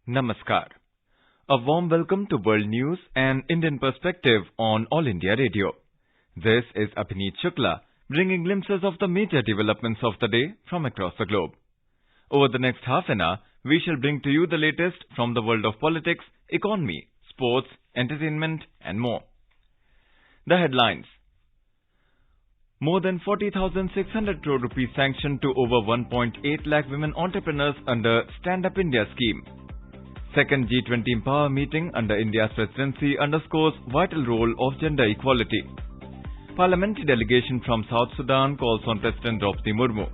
Namaskar. A warm welcome to World News and Indian Perspective on All India Radio. This is Abhineet Shukla, bringing glimpses of the major developments of the day from across the globe. Over the next half an hour, we shall bring to you the latest from the world of politics, economy, sports, entertainment, and more. The headlines. More than 40,600 crore rupees sanctioned to over 1.8 lakh women entrepreneurs under Stand Up India scheme. Second G20 Empower meeting under India's presidency underscores vital role of gender equality. Parliamentary delegation from South Sudan calls on President Draupadi Murmu.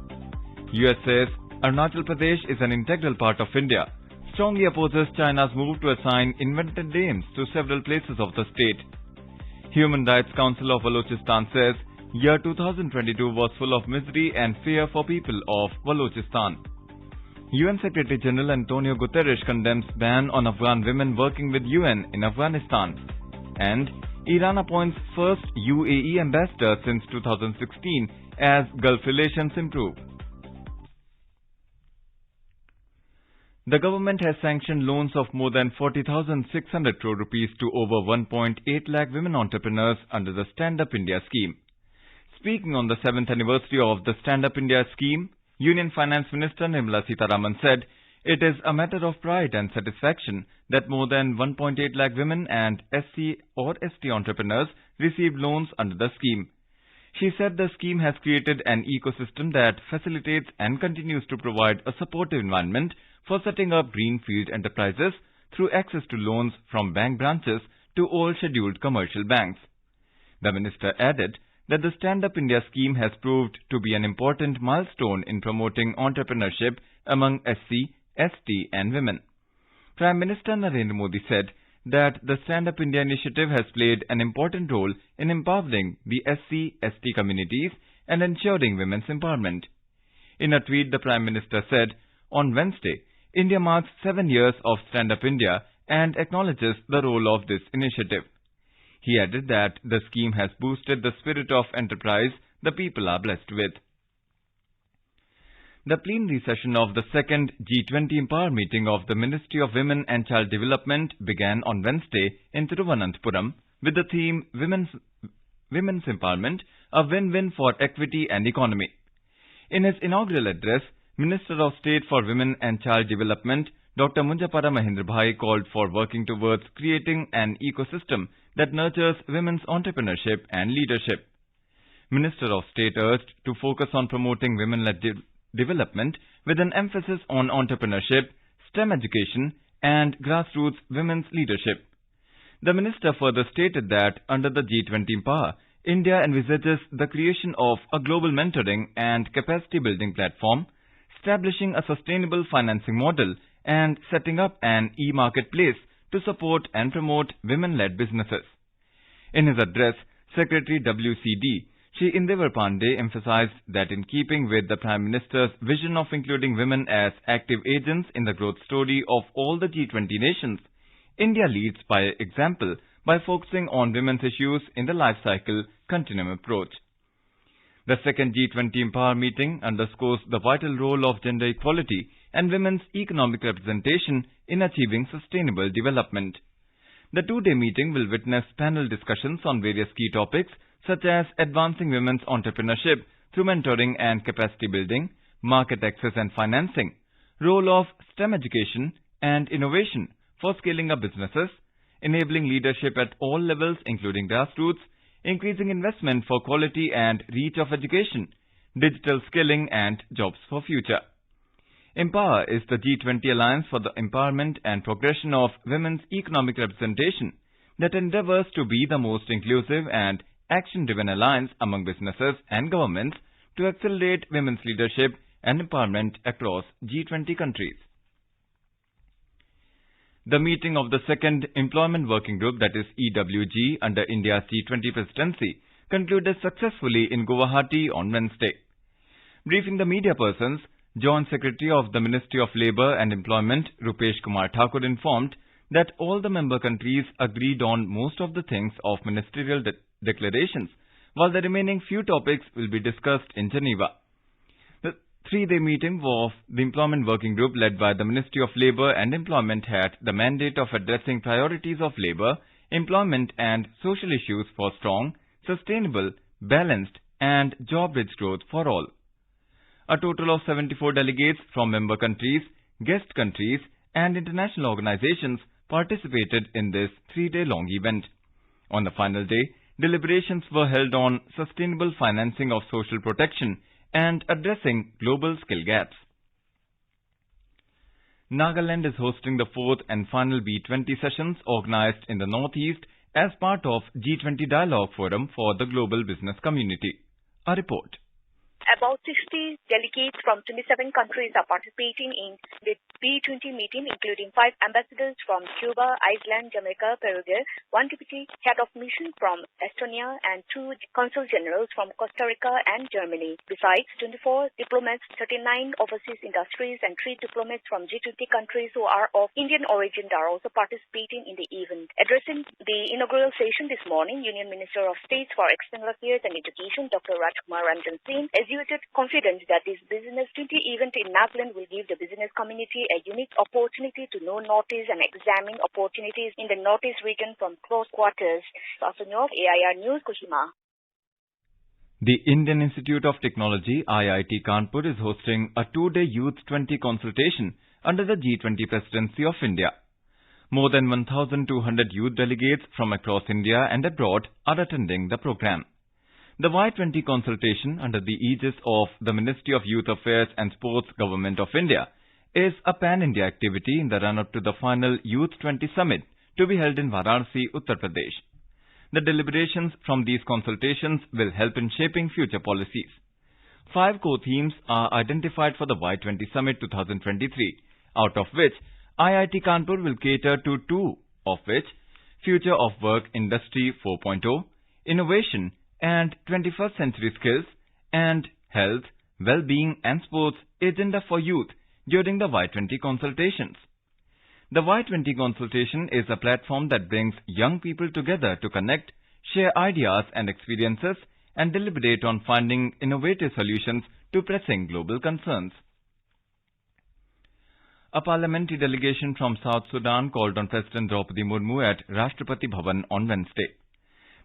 US says Arunachal Pradesh is an integral part of India, strongly opposes China's move to assign invented names to several places of the state. Human Rights Council of Balochistan says year 2022 was full of misery and fear for people of Balochistan. UN Secretary General Antonio Guterres condemns ban on Afghan women working with UN in Afghanistan. And Iran appoints first UAE ambassador since 2016 as Gulf relations improve. The government has sanctioned loans of more than 40,600 crore rupees to over 1.8 lakh women entrepreneurs under the Stand Up India scheme. Speaking on the 7th anniversary of the Stand Up India scheme, Union Finance Minister Nirmala Sitharaman said, "It is a matter of pride and satisfaction that more than 1.8 lakh women and SC or ST entrepreneurs received loans under the scheme." She said the scheme has created an ecosystem that facilitates and continues to provide a supportive environment for setting up greenfield enterprises through access to loans from bank branches to all scheduled commercial banks. The minister added that the Stand Up India scheme has proved to be an important milestone in promoting entrepreneurship among SC, ST and women. Prime Minister Narendra Modi said that the Stand Up India initiative has played an important role in empowering the SC, ST communities and ensuring women's empowerment. In a tweet, the Prime Minister said, "On Wednesday, India marks 7 years of Stand Up India and acknowledges the role of this initiative." He added that the scheme has boosted the spirit of enterprise the people are blessed with. The plenary session of the second G20 Empower meeting of the Ministry of Women and Child Development began on Wednesday in Thiruvananthapuram with the theme Women's Empowerment, a win-win for equity and economy. In his inaugural address, Minister of State for Women and Child Development, Dr. Munjapara Mahendra Bhai called for working towards creating an ecosystem that nurtures women's entrepreneurship and leadership. Minister of State urged to focus on promoting women-led development with an emphasis on entrepreneurship, STEM education and grassroots women's leadership. The minister further stated that under the G20 Empower, India envisages the creation of a global mentoring and capacity building platform, establishing a sustainable financing model and setting up an e-marketplace to support and promote women-led businesses. In his address, Secretary WCD, Shri Indevar Pandey emphasized that in keeping with the Prime Minister's vision of including women as active agents in the growth story of all the G20 nations, India leads by example by focusing on women's issues in the life cycle continuum approach. The second G20 Empower meeting underscores the vital role of gender equality and women's economic representation in achieving sustainable development. The two-day meeting will witness panel discussions on various key topics such as advancing women's entrepreneurship through mentoring and capacity building, market access and financing, role of STEM education and innovation for scaling up businesses, enabling leadership at all levels including grassroots, increasing investment for quality and reach of education, digital skilling and jobs for future. Empower is the G20 Alliance for the Empowerment and Progression of Women's Economic Representation that endeavors to be the most inclusive and action-driven alliance among businesses and governments to accelerate women's leadership and empowerment across G20 countries. The meeting of the second Employment Working Group, that is EWG, under India's G20 presidency concluded successfully in Guwahati on Wednesday. Briefing the media persons, Joint Secretary of the Ministry of Labour and Employment, Rupesh Kumar Thakur, informed that all the member countries agreed on most of the things of ministerial declarations, while the remaining few topics will be discussed in Geneva. Three-day meeting of the Employment Working Group led by the Ministry of Labour and Employment had the mandate of addressing priorities of labour, employment and social issues for strong, sustainable, balanced and job-rich growth for all. A total of 74 delegates from member countries, guest countries and international organizations participated in this three-day-long event. On the final day, deliberations were held on sustainable financing of social protection and addressing global skill gaps. Nagaland is hosting the fourth and final B20 sessions organized in the Northeast as part of G20 Dialogue Forum for the global business community. A report. About 60 delegates from 27 countries are participating in the B20 meeting, including 5 ambassadors from Cuba, Iceland, Jamaica, Perugia, 1 deputy head of mission from Estonia, and 2 consul generals from Costa Rica and Germany. Besides, 24 diplomats, 39 overseas industries, and 3 diplomats from G20 countries who are of Indian origin are also participating in the event. Addressing the inaugural session this morning, Union Minister of State for External Affairs and Education, Dr. Rajkumar Ranjan Singh, exhibited confidence that this Business 20 event in Nagaland will give the business community a unique opportunity to know, notice and examine opportunities in the Northeast region from close quarters. Sasanyov, AIR News, Kohima. The Indian Institute of Technology, IIT Kanpur, is hosting a two-day Youth 20 consultation under the G20 presidency of India. More than 1,200 youth delegates from across India and abroad are attending the program. The Y20 consultation under the aegis of the Ministry of Youth Affairs and Sports Government of India is a pan-India activity in the run-up to the final Youth 20 Summit to be held in Varanasi, Uttar Pradesh. The deliberations from these consultations will help in shaping future policies. 5 core themes are identified for the Y20 Summit 2023, out of which IIT Kanpur will cater to 2 of which: Future of Work Industry 4.0, Innovation and 21st Century Skills, and Health, Well-being and Sports Agenda for Youth during the Y20 consultations. The Y20 consultation is a platform that brings young people together to connect, share ideas and experiences, and deliberate on finding innovative solutions to pressing global concerns. A parliamentary delegation from South Sudan called on President Draupadi Murmu at Rashtrapati Bhavan on Wednesday.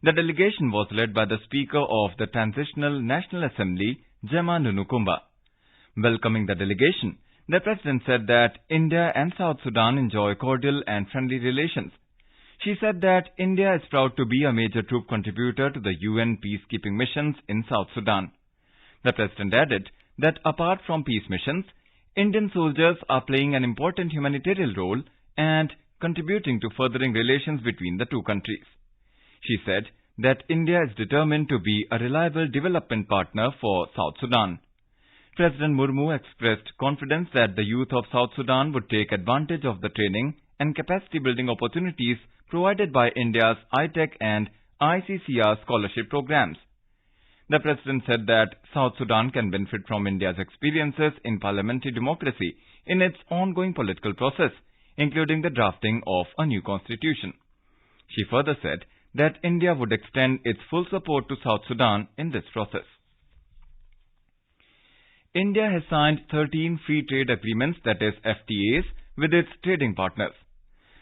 The delegation was led by the Speaker of the Transitional National Assembly, Gemma Nunukumba. Welcoming the delegation, the President said that India and South Sudan enjoy cordial and friendly relations. She said that India is proud to be a major troop contributor to the UN peacekeeping missions in South Sudan. The President added that apart from peace missions, Indian soldiers are playing an important humanitarian role and contributing to furthering relations between the two countries. She said that India is determined to be a reliable development partner for South Sudan. President Murmu expressed confidence that the youth of South Sudan would take advantage of the training and capacity building opportunities provided by India's ITEC and ICCR scholarship programs. The President said that South Sudan can benefit from India's experiences in parliamentary democracy in its ongoing political process, including the drafting of a new constitution. She further said that India would extend its full support to South Sudan in this process. India has signed 13 free trade agreements, that is FTAs, with its trading partners.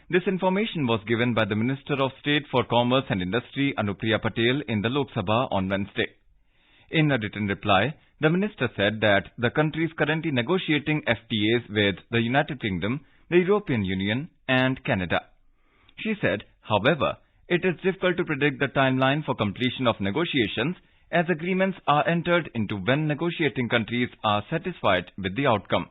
This information was given by the Minister of State for Commerce and Industry, Anupriya Patel, in the Lok Sabha on Wednesday. In a written reply, the minister said that the country is currently negotiating FTAs with the United Kingdom, the European Union and Canada. She said, however, it is difficult to predict the timeline for completion of negotiations as agreements are entered into when negotiating countries are satisfied with the outcome.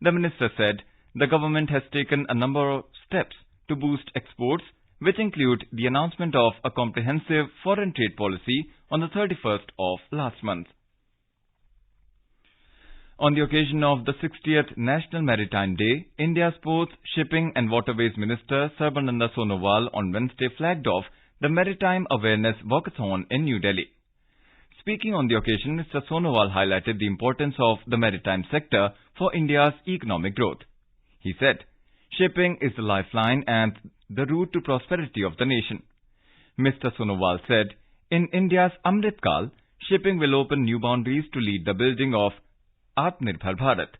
The minister said the government has taken a number of steps to boost exports, which include the announcement of a comprehensive foreign trade policy on the 31st of last month. On the occasion of the 60th National Maritime Day, India's Ports, Shipping and Waterways Minister Sarbananda Sonowal on Wednesday flagged off the Maritime Awareness Walkathon in New Delhi. Speaking on the occasion, Mr. Sonowal highlighted the importance of the maritime sector for India's economic growth. He said, shipping is the lifeline and the route to prosperity of the nation. Mr. Sonowal said, in India's Amrit Kal, shipping will open new boundaries to lead the building of Atmanirbhar Bharat.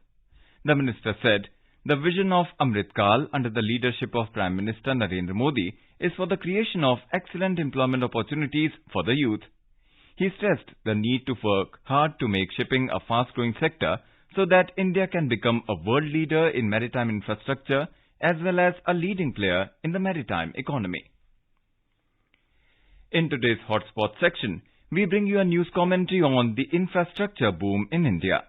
The minister said, the vision of Amrit Kal under the leadership of Prime Minister Narendra Modi is for the creation of excellent employment opportunities for the youth. He stressed the need to work hard to make shipping a fast-growing sector so that India can become a world leader in maritime infrastructure as well as a leading player in the maritime economy. In today's Hotspot section, we bring you a news commentary on the infrastructure boom in India.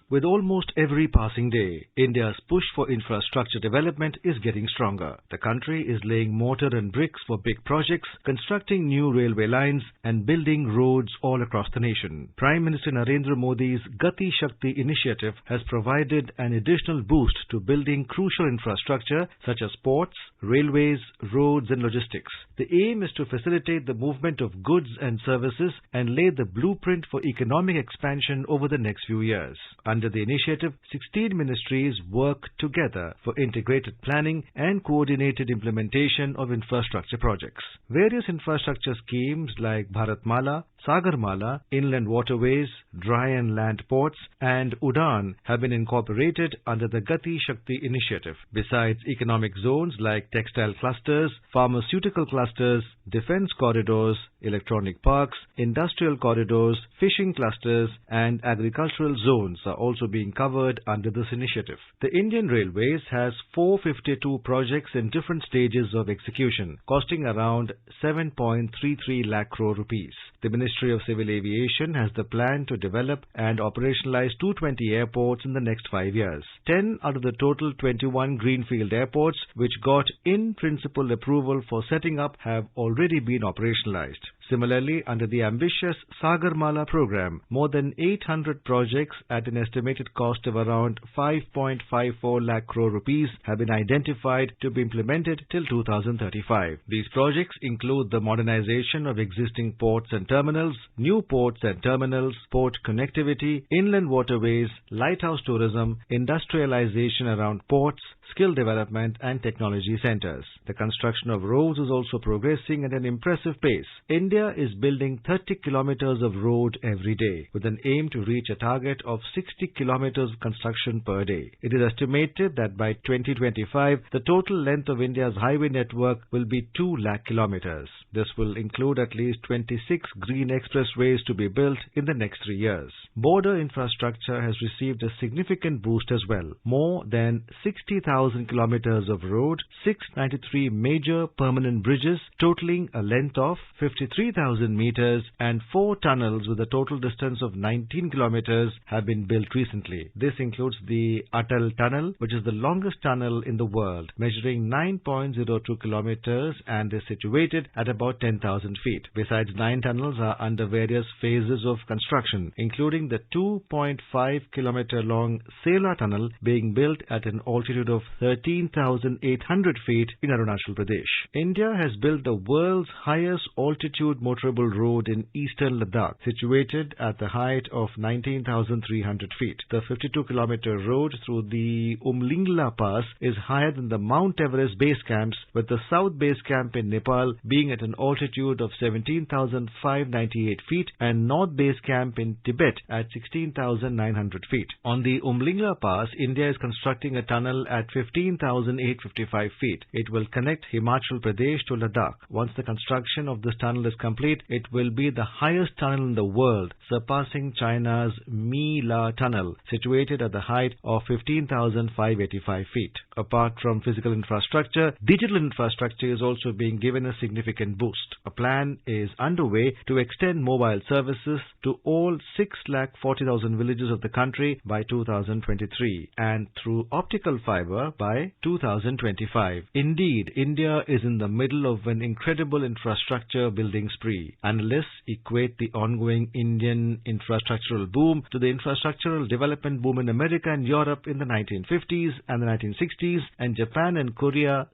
With almost every passing day, India's push for infrastructure development is getting stronger. The country is laying mortar and bricks for big projects, constructing new railway lines and building roads all across the nation. Prime Minister Narendra Modi's Gati Shakti initiative has provided an additional boost to building crucial infrastructure such as ports, railways, roads and logistics. The aim is to facilitate the movement of goods and services and lay the blueprint for economic expansion over the next few years. Under the initiative, 16 ministries work together for integrated planning and coordinated implementation of infrastructure projects. Various infrastructure schemes like Bharatmala, Sagarmala, inland waterways, dry and land ports, and Udaan have been incorporated under the Gati Shakti initiative. Besides economic zones like textile clusters, pharmaceutical clusters, defense corridors, electronic parks, industrial corridors, fishing clusters, and agricultural zones are also being covered under this initiative. The Indian Railways has 452 projects in different stages of execution, costing around 7.33 lakh crore rupees. The Ministry of Civil Aviation has the plan to develop and operationalize 220 airports in the next 5 years. 10 out of the total 21 greenfield airports which got in-principle approval for setting up have already been operationalized. Similarly, under the ambitious Sagarmala program, more than 800 projects at an estimated cost of around 5.54 lakh crore rupees have been identified to be implemented till 2035. These projects include the modernization of existing ports and terminals, new ports and terminals, port connectivity, inland waterways, lighthouse tourism, industrialization around ports, skill development and technology centers. The construction of roads is also progressing at an impressive pace. India is building 30 kilometers of road every day with an aim to reach a target of 60 kilometers of construction per day. It is estimated that by 2025, the total length of India's highway network will be 2 lakh kilometers. This will include at least 26 green expressways to be built in the next 3 years. Border infrastructure has received a significant boost as well. More than 60,000 kilometers of road, 693 major permanent bridges totaling a length of 53,000 meters and 4 tunnels with a total distance of 19 kilometers have been built recently. This includes the Atal Tunnel, which is the longest tunnel in the world, measuring 9.02 kilometers and is situated at about 10,000 feet. Besides, 9 tunnels are under various phases of construction, including the 2.5 kilometer long Sela Tunnel being built at an altitude of 13,800 feet in Arunachal Pradesh. India has built the world's highest altitude motorable road in eastern Ladakh, situated at the height of 19,300 feet. The 52-kilometer road through the Umlingla Pass is higher than the Mount Everest base camps, with the south base camp in Nepal being at an altitude of 17,598 feet and north base camp in Tibet at 16,900 feet. On the Umlingla Pass, India is constructing a tunnel at 15,855 feet. It will connect Himachal Pradesh to Ladakh. Once the construction of this tunnel is complete, it will be the highest tunnel in the world, surpassing China's Mi-La Tunnel, situated at the height of 15,585 feet. Apart from physical infrastructure, digital infrastructure is also being given a significant boost. A plan is underway to extend mobile services to all 640,000 villages of the country by 2023 and through optical fiber by 2025. Indeed, India is in the middle of an incredible infrastructure building spree. Analysts equate the ongoing Indian infrastructural boom to the infrastructural development boom in America and Europe in the 1950s and the 1960s, and Japan and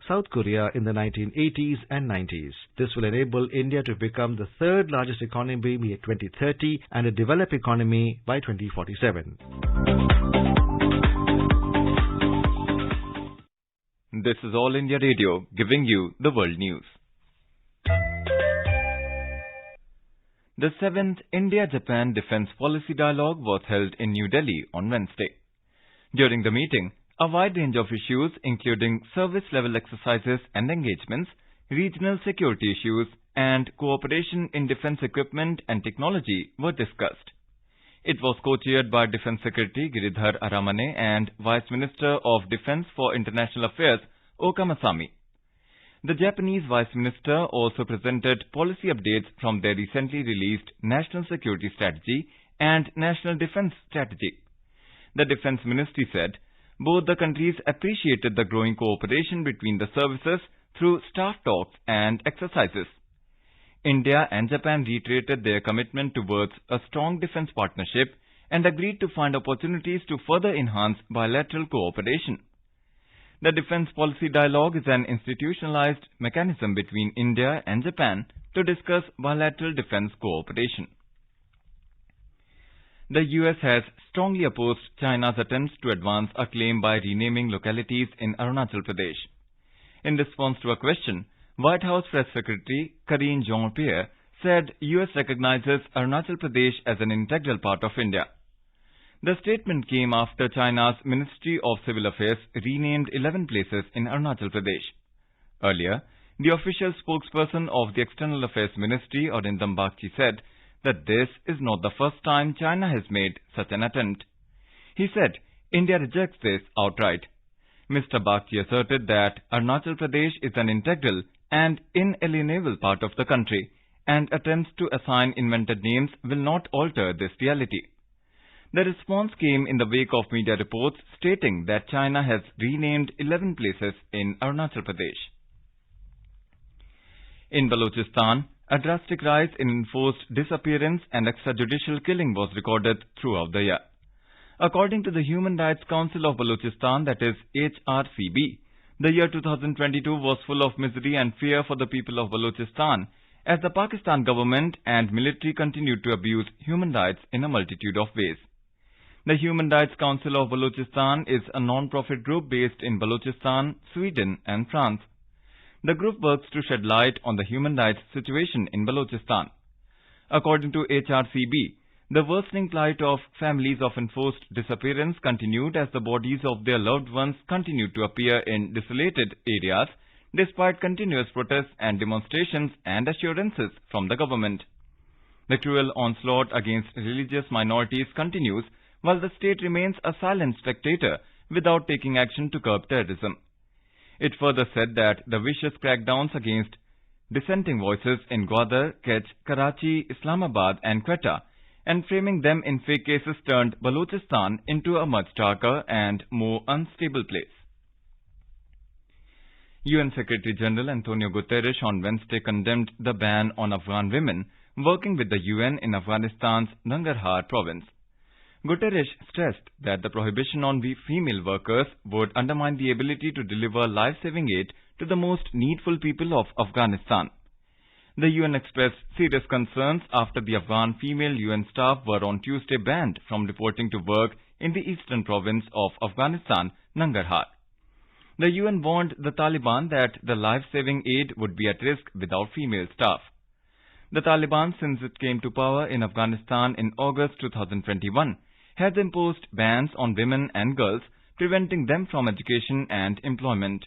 South Korea in the 1980s and 90s. This will enable India to become the third largest economy by 2030 and a developed economy by 2047. This is All India Radio giving you the world news. The 7th India-Japan Defence Policy Dialogue was held in New Delhi on Wednesday. During the meeting, a wide range of issues including service-level exercises and engagements, regional security issues, and cooperation in defence equipment and technology were discussed. It was co-chaired by Defence Secretary Giridhar Aramane and Vice Minister of Defence for International Affairs Oka Masami. The Japanese Vice Minister also presented policy updates from their recently released National Security Strategy and National Defence Strategy. The Defence Ministry said both the countries appreciated the growing cooperation between the services through staff talks and exercises. India and Japan reiterated their commitment towards a strong defence partnership and agreed to find opportunities to further enhance bilateral cooperation. The Defence Policy Dialogue is an institutionalized mechanism between India and Japan to discuss bilateral defence cooperation. The US has strongly opposed China's attempts to advance a claim by renaming localities in Arunachal Pradesh. In response to a question, White House Press Secretary Karine Jean-Pierre said US recognizes Arunachal Pradesh as an integral part of India. The statement came after China's Ministry of Civil Affairs renamed 11 places in Arunachal Pradesh. Earlier, the official spokesperson of the External Affairs Ministry, Arindam Bagchi, said that this is not the first time China has made such an attempt. He said India rejects this outright. Mr. Bagchi asserted that Arunachal Pradesh is an integral and inalienable part of the country, and attempts to assign invented names will not alter this reality. The response came in the wake of media reports stating that China has renamed 11 places in Arunachal Pradesh. In Balochistan, a drastic rise in enforced disappearance and extrajudicial killing was recorded throughout the year. According to the Human Rights Council of Balochistan, that is HRCB, the year 2022 was full of misery and fear for the people of Balochistan as the Pakistan government and military continued to abuse human rights in a multitude of ways. The Human Rights Council of Balochistan is a non-profit group based in Balochistan, Sweden and France. The group works to shed light on the human rights situation in Balochistan. According to HRCB, the worsening plight of families of enforced disappearance continued as the bodies of their loved ones continued to appear in desolated areas despite continuous protests and demonstrations and assurances from the government. The cruel onslaught against religious minorities continues while the state remains a silent spectator without taking action to curb terrorism. It further said that the vicious crackdowns against dissenting voices in Gwadar, Kech, Karachi, Islamabad and Quetta and framing them in fake cases turned Balochistan into a much darker and more unstable place. UN Secretary General Antonio Guterres on Wednesday condemned the ban on Afghan women working with the UN in Afghanistan's Nangarhar province. Guterres stressed that the prohibition on female workers would undermine the ability to deliver life-saving aid to the most needful people of Afghanistan. The UN expressed serious concerns after the Afghan female UN staff were on Tuesday banned from reporting to work in the eastern province of Afghanistan, Nangarhar. The UN warned the Taliban that the life-saving aid would be at risk without female staff. The Taliban, since it came to power in Afghanistan in August 2021, has imposed bans on women and girls, preventing them from education and employment.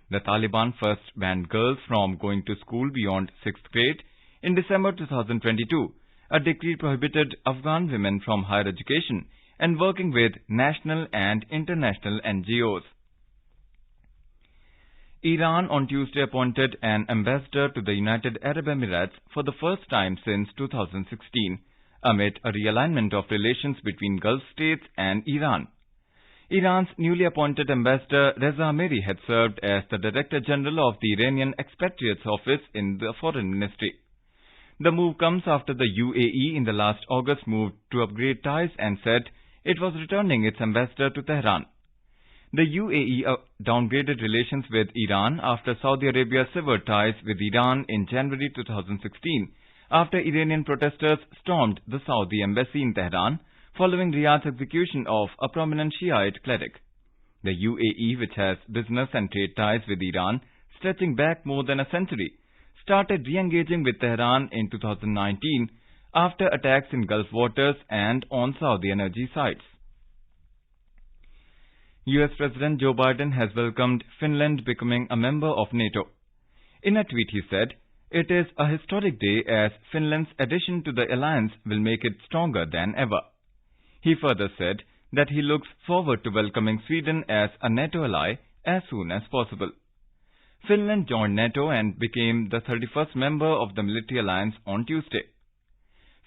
The Taliban first banned girls from going to school beyond 6th grade in December 2022. A decree prohibited Afghan women from higher education and working with national and international NGOs. Iran on Tuesday appointed an ambassador to the United Arab Emirates for the first time since 2016, amid a realignment of relations between Gulf states and Iran. Iran's newly appointed ambassador Reza Amiri had served as the Director General of the Iranian Expatriates Office in the Foreign Ministry. The move comes after the UAE in the last August moved to upgrade ties and said it was returning its ambassador to Tehran. The UAE downgraded relations with Iran after Saudi Arabia severed ties with Iran in January 2016 after Iranian protesters stormed the Saudi embassy in Tehran following Riyadh's execution of a prominent Shiite cleric. The UAE, which has business and trade ties with Iran stretching back more than a century, started re-engaging with Tehran in 2019 after attacks in Gulf waters and on Saudi energy sites. US President Joe Biden has welcomed Finland becoming a member of NATO. In a tweet he said, "It is a historic day as Finland's addition to the alliance will make it stronger than ever." He further said that he looks forward to welcoming Sweden as a NATO ally as soon as possible. Finland joined NATO and became the 31st member of the military alliance on Tuesday.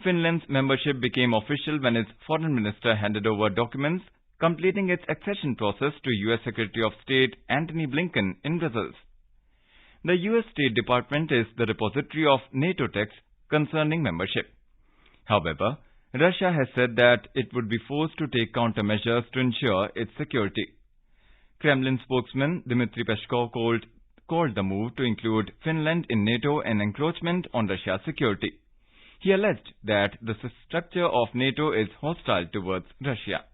Finland's membership became official when its foreign minister handed over documents completing its accession process to US Secretary of State Antony Blinken in Brussels. The US State Department is the repository of NATO texts concerning membership. However, Russia has said that it would be forced to take countermeasures to ensure its security. Kremlin spokesman Dmitry Peskov called the move to include Finland in NATO an encroachment on Russia's security. He alleged that the structure of NATO is hostile towards Russia.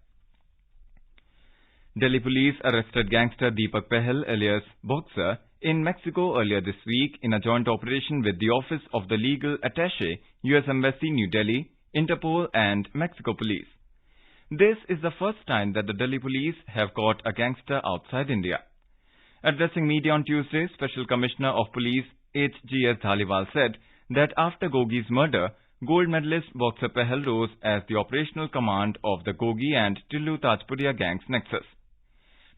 Delhi police arrested gangster Deepak Pahel alias Boxer in Mexico earlier this week in a joint operation with the Office of the Legal Attaché, US Embassy, New Delhi, Interpol and Mexico Police. This is the first time that the Delhi police have caught a gangster outside India. Addressing media on Tuesday, Special Commissioner of Police H.G.S. Dhaliwal said that after Gogi's murder, gold medalist Boxer Pahel rose as the operational command of the Gogi and Tillu Tajpuria gangs nexus.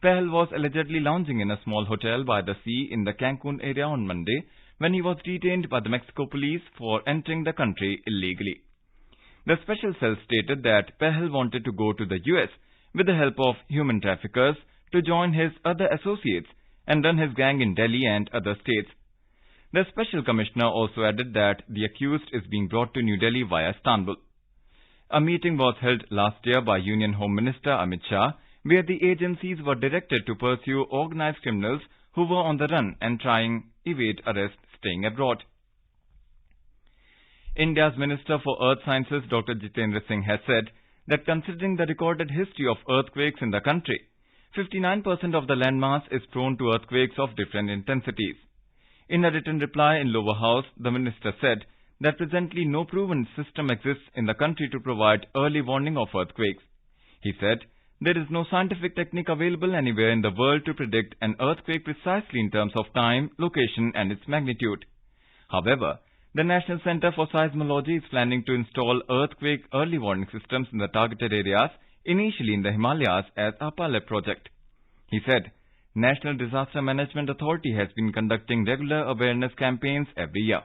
Pahel was allegedly lounging in a small hotel by the sea in the Cancun area on Monday when he was detained by the Mexico police for entering the country illegally. The special cell stated that Pahel wanted to go to the US with the help of human traffickers to join his other associates and run his gang in Delhi and other states. The special commissioner also added that the accused is being brought to New Delhi via Istanbul. A meeting was held last year by Union Home Minister Amit Shah, where the agencies were directed to pursue organized criminals who were on the run and trying evade arrest staying abroad. India's Minister for Earth Sciences Dr. Jitendra Singh has said that considering the recorded history of earthquakes in the country, 59% of the landmass is prone to earthquakes of different intensities. In a written reply in Lower House, the minister said that presently no proven system exists in the country to provide early warning of earthquakes. He said there is no scientific technique available anywhere in the world to predict an earthquake precisely in terms of time, location and its magnitude. However, the National Center for Seismology is planning to install earthquake early warning systems in the targeted areas, initially in the Himalayas, as a pilot project. He said, National Disaster Management Authority has been conducting regular awareness campaigns every year.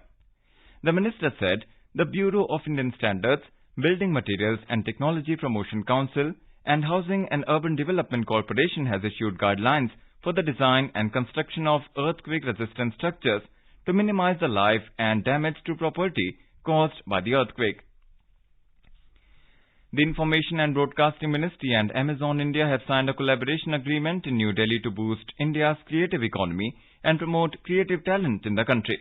The minister said the Bureau of Indian Standards, Building Materials and Technology Promotion Council and Housing and Urban Development Corporation has issued guidelines for the design and construction of earthquake-resistant structures to minimize the life and damage to property caused by the earthquake. The Information and Broadcasting Ministry and Amazon India have signed a collaboration agreement in New Delhi to boost India's creative economy and promote creative talent in the country.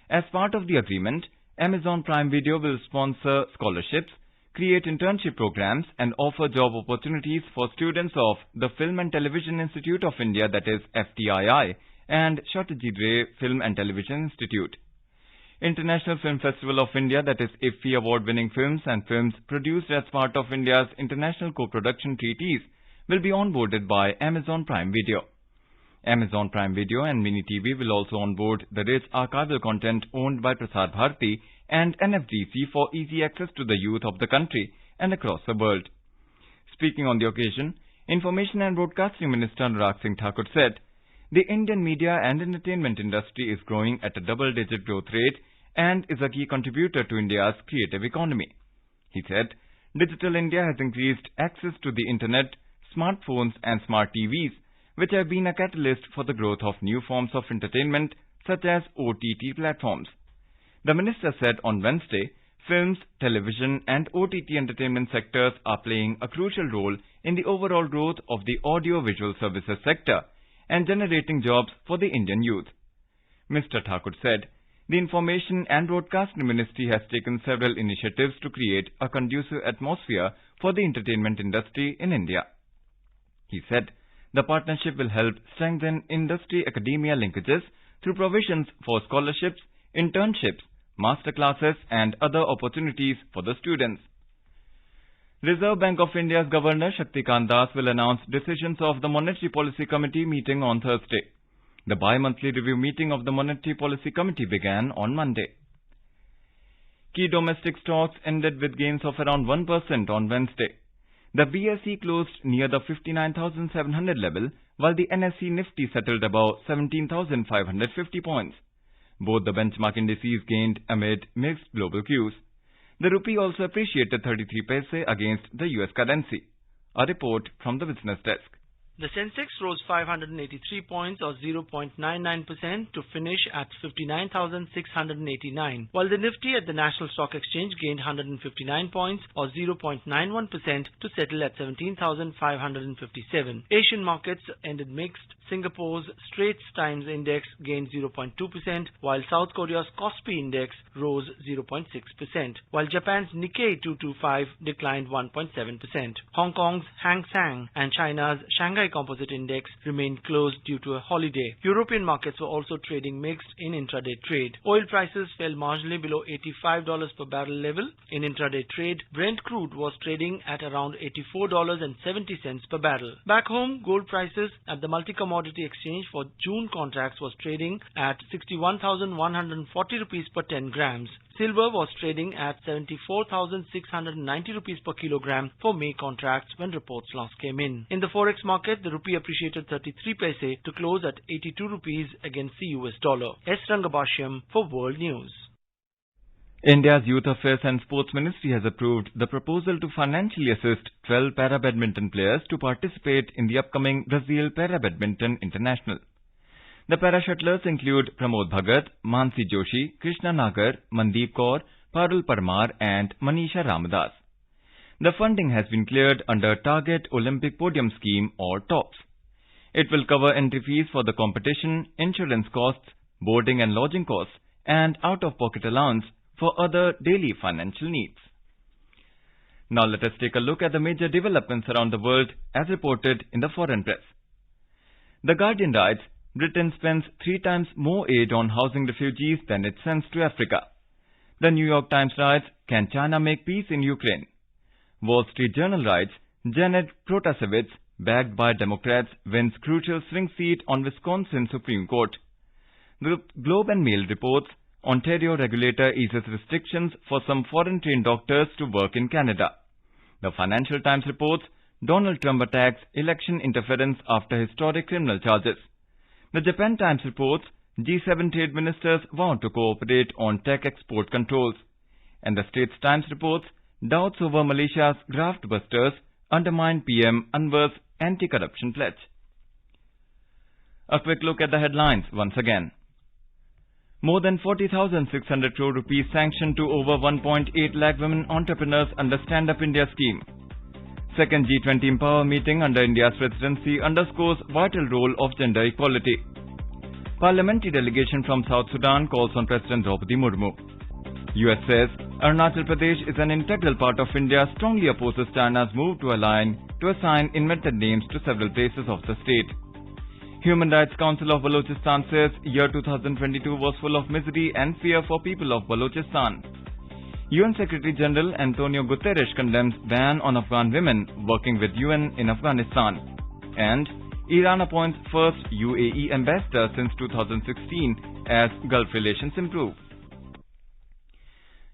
As part of the agreement, Amazon Prime Video will sponsor scholarships, create internship programs and offer job opportunities for students of the Film and Television Institute of India, that is FTII, and Satyajit Ray Film and Television Institute. International Film Festival of India, that is IFFI, award-winning films and films produced as part of India's international co-production treaties will be onboarded by Amazon Prime Video. Amazon Prime Video and Mini TV will also onboard the rich archival content owned by Prasar Bharati and NFDC for easy access to the youth of the country and across the world. Speaking on the occasion, Information and Broadcasting Minister Anurag Singh Thakur said, the Indian media and entertainment industry is growing at a double-digit growth rate and is a key contributor to India's creative economy. He said, Digital India has increased access to the internet, smartphones and smart TVs, which have been a catalyst for the growth of new forms of entertainment such as OTT platforms. The minister said on Wednesday, films, television and OTT entertainment sectors are playing a crucial role in the overall growth of the audio-visual services sector and generating jobs for the Indian youth. Mr. Thakur said, the Information and Broadcasting Ministry has taken several initiatives to create a conducive atmosphere for the entertainment industry in India. He said, the partnership will help strengthen industry-academia linkages through provisions for scholarships, internships, master classes and other opportunities for the students. Reserve Bank of India's Governor Shaktikant Das will announce decisions of the Monetary Policy Committee meeting on Thursday. The bi-monthly review meeting of the Monetary Policy Committee began on Monday. Key domestic stocks ended with gains of around 1% on Wednesday. The BSE closed near the 59,700 level, while the NSE Nifty settled above 17,550 points. Both the benchmark indices gained amid mixed global cues. The rupee also appreciated 33 paise against the US currency. A report from the Business Desk. The Sensex rose 583 points or 0.99% to finish at 59,689, while the Nifty at the National Stock Exchange gained 159 points or 0.91% to settle at 17,557. Asian markets ended mixed. Singapore's Straits Times Index gained 0.2%, while South Korea's Kospi Index rose 0.6%, while Japan's Nikkei 225 declined 1.7%. Hong Kong's Hang Seng and China's Shanghai Composite Index remained closed due to a holiday. European markets were also trading mixed in intraday trade. Oil prices fell marginally below $85 per barrel level. In intraday trade, Brent crude was trading at around $84.70 per barrel. Back home, gold prices at the multi-commodity exchange for June contracts was trading at 61,140 rupees per 10 grams. Silver was trading at 74,690 rupees per kilogram for May contracts when reports last came in. In the forex market, the rupee appreciated 33 paise to close at 82 rupees against the US dollar. S. Rangabashyam for World News. India's Youth Affairs and Sports Ministry has approved the proposal to financially assist 12 para-badminton players to participate in the upcoming Brazil Para-Badminton International. The para-shuttlers include Pramod Bhagat, Mansi Joshi, Krishna Nagar, Mandeep Kaur, Parul Parmar and Manisha Ramadas. The funding has been cleared under Target Olympic Podium Scheme or TOPS. It will cover entry fees for the competition, insurance costs, boarding and lodging costs and out-of-pocket allowance for other daily financial needs. Now let us take a look at the major developments around the world as reported in the foreign press. The Guardian writes, Britain spends 3 times more aid on housing refugees than it sends to Africa. The New York Times writes, Can China make peace in Ukraine? Wall Street Journal writes, Janet Protasevich, backed by Democrats, wins crucial swing seat on Wisconsin Supreme Court. The Globe and Mail reports, Ontario regulator eases restrictions for some foreign-trained doctors to work in Canada. The Financial Times reports, Donald Trump attacks election interference after historic criminal charges. The Japan Times reports, G7 trade ministers vow to cooperate on tech export controls. And the Straits Times reports, doubts over Malaysia's graft busters undermine PM Anwar's anti-corruption pledge. A quick look at the headlines once again. More than 40,600 crore rupees sanctioned to over 1.8 lakh women entrepreneurs under Stand Up India scheme. Second G20 Empower meeting under India's presidency underscores vital role of gender equality. Parliamentary delegation from South Sudan calls on President Draupadi Murmu. US says Arunachal Pradesh is an integral part of India, strongly opposes China's move to assign invented names to several places of the state. Human Rights Council of Balochistan says year 2022 was full of misery and fear for people of Balochistan. UN Secretary General Antonio Guterres condemns ban on Afghan women working with UN in Afghanistan. And Iran appoints first UAE ambassador since 2016 as Gulf relations improve.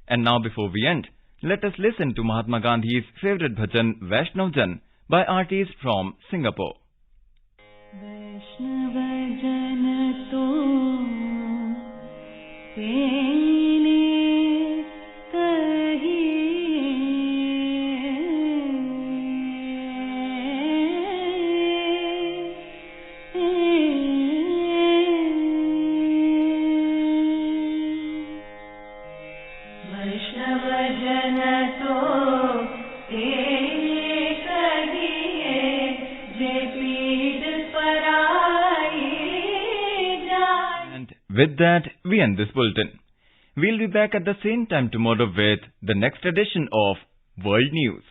And now before we end, let us listen to Mahatma Gandhi's favorite bhajan Vaishnav Jan by artists from Singapore. With that, we end this bulletin. We'll be back at the same time tomorrow with the next edition of World News.